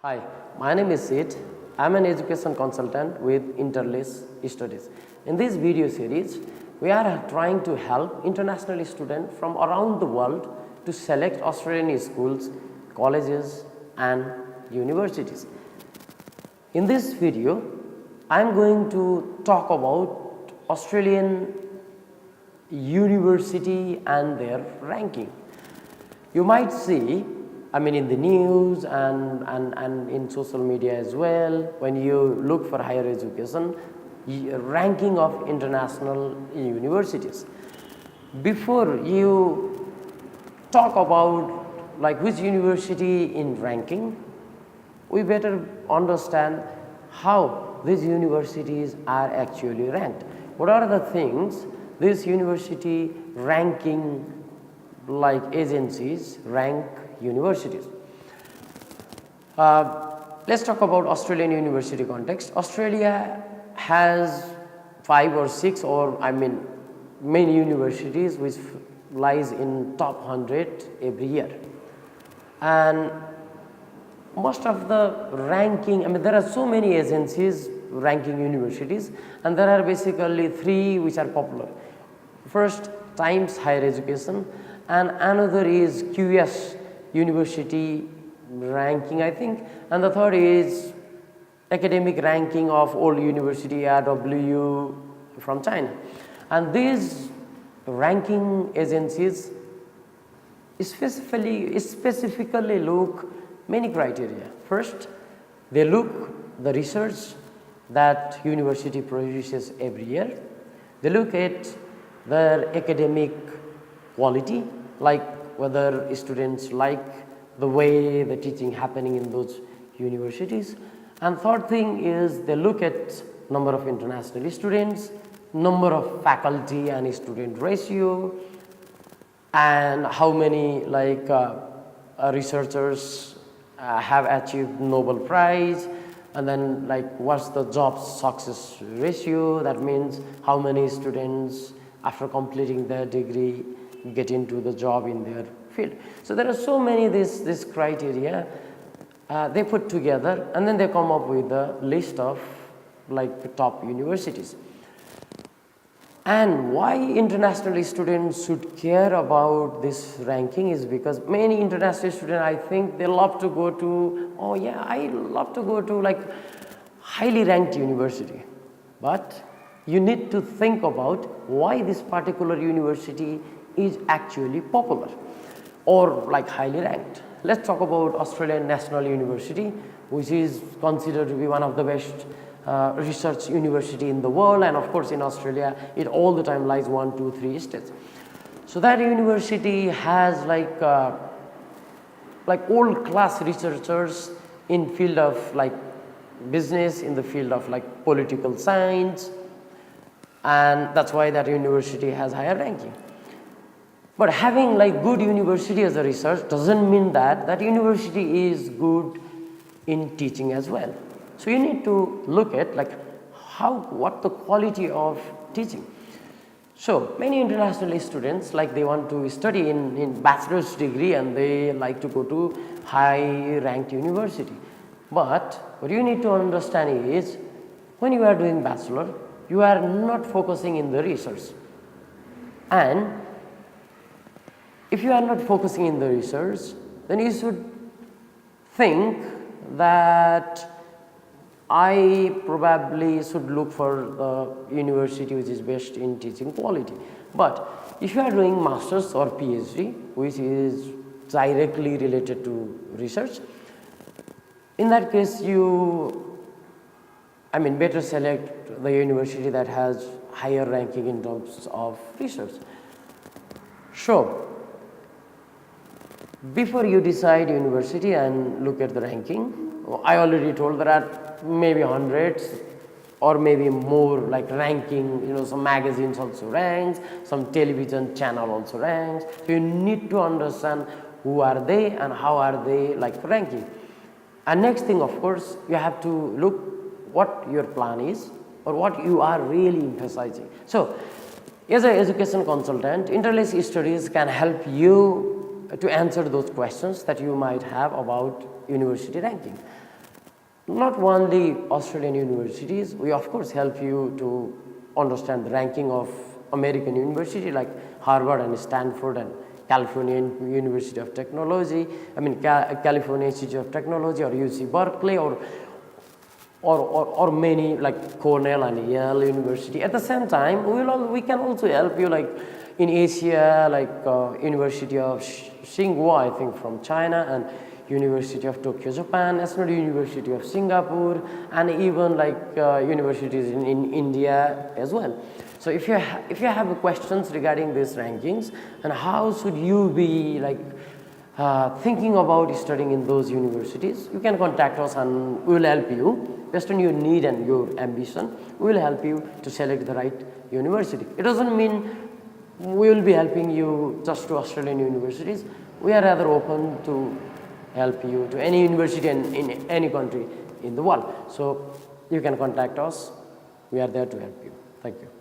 Hi, my name is Sid. I'm an education consultant with Interlace Studies. In this video series, we are trying to help international students from around the world to select Australian schools, colleges and universities. In this video, I'm going to talk about Australian university and their ranking. You might see, in the news and in social media as well, when you look for higher education, ranking of international universities. Before you talk about which university in ranking, we better understand how these universities are actually ranked. What are the things this university ranking agencies rank universities? Let's talk about Australian university context. Australia has 5 or 6 many universities which lies in top 100 every year, and most of the ranking, there are so many agencies ranking universities, and there are basically 3 which are popular. First, Times Higher Education, and another is QS University ranking, I think, and the third is academic ranking of all university RW from China. And these ranking agencies specifically look many criteria. First, they look the research that university produces every year. They look at their academic quality, like whether students like the way the teaching happening in those universities. And third thing is they look at number of international students, number of faculty and student ratio, and how many researchers have achieved Nobel Prize, and then what's the job success ratio. That means how many students after completing their degree get into the job in their field. So there are so many this criteria they put together, and then they come up with a list of top universities. And why international students should care about this ranking is because many international students, I think, they love to go to, I love to go to highly ranked university. But you need to think about why this particular university is actually popular or highly ranked. Let's talk about Australian National University, which is considered to be one of the best research university in the world, and of course in Australia it all the time lies 1, 2, 3 states. So that university has world class researchers in field of business, in the field of political science, and that's why that university has higher ranking. But having good university as a research doesn't mean that that university is good in teaching as well. So you need to look at what the quality of teaching. So many international students they want to study in bachelor's degree, and they like to go to high ranked university. But what you need to understand is when you are doing bachelor, you are not focusing in the research. And if you are not focusing in the research, then you should think that I probably should look for the university which is best in teaching quality. But if you are doing master's or PhD, which is directly related to research, in that case you better select the university that has higher ranking in terms of research. So before you decide university and look at the ranking, I already told there are maybe hundreds or maybe more ranking, some magazines also ranks, some television channel also ranks. So you need to understand who are they and how are they ranking. And next thing, of course, you have to look what your plan is or what you are really emphasizing. So as an education consultant, Interlace Studies can help you to answer those questions that you might have about university ranking. Not only Australian universities, we of course help you to understand the ranking of American university like Harvard and Stanford and California University of Technology, California Institute of Technology or UC Berkeley or many like Cornell and Yale University. At the same time, we can also help you like in Asia, like University of Tsinghua, I think from China, and University of Tokyo, Japan, National University of Singapore, and even like universities in India as well. So if you have questions regarding these rankings and how should you be like thinking about studying in those universities, you can contact us and we will help you based on your need and your ambition. We will help you to select the right university. It doesn't mean we will be helping you just to Australian universities. We are rather open to help you to any university in any country in the world. So you can contact us. We are there to help you. Thank you.